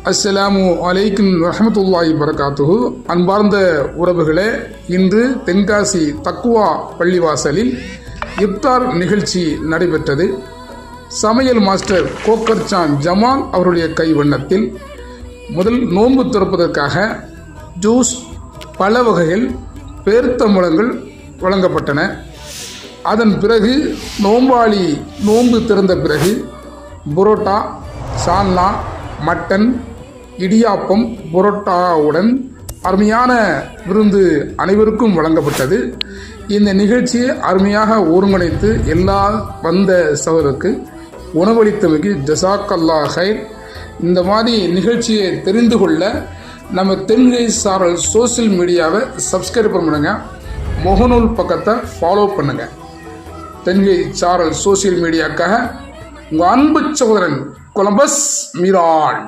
அஸ்ஸலாமு அலைக்கும் வரஹ்மத்துல்லாஹி வரகாத்துஹு. அன்பார்ந்த உறவுகளே, இன்று தென்காசி தக்குவா பள்ளிவாசலில் இப்தார் நிகழ்ச்சி நடைபெற்றது. சமையல் மாஸ்டர் கோக்கர்சான் ஜமால் அவருடைய கைவண்ணத்தில் முதல் நோன்பு திறப்பதற்காக ஜூஸ், பல வகைகள், பேர்த்தம்பழங்கள் வழங்கப்பட்டன. அதன் பிறகு நோம்பாளி நோன்பு திறந்த பிறகு புரோட்டா, சால்னா, மட்டன், இடியாப்பம், புரோட்டாவுடன் அருமையான விருந்து அனைவருக்கும் வழங்கப்பட்டது. இந்த நிகழ்ச்சியை அருமையாக ஒருங்கிணைத்து எல்லா வந்த சவருக்கு உணவளித்தமைக்கு ஜஸாக்கல்லா ஹைர். இந்த மாதிரி நிகழ்ச்சியை தெரிந்து கொள்ள நம்ம தென்கை சாரல் சோசியல் மீடியாவை சப்ஸ்கிரைப் பண்ணுங்க, முகநூல் பக்கத்தை ஃபாலோ பண்ணுங்க. தென்கை சாரல் சோசியல் மீடியாக்காக உங்கள் அன்பு சகோதரன் கொலம்பஸ் மீரான்.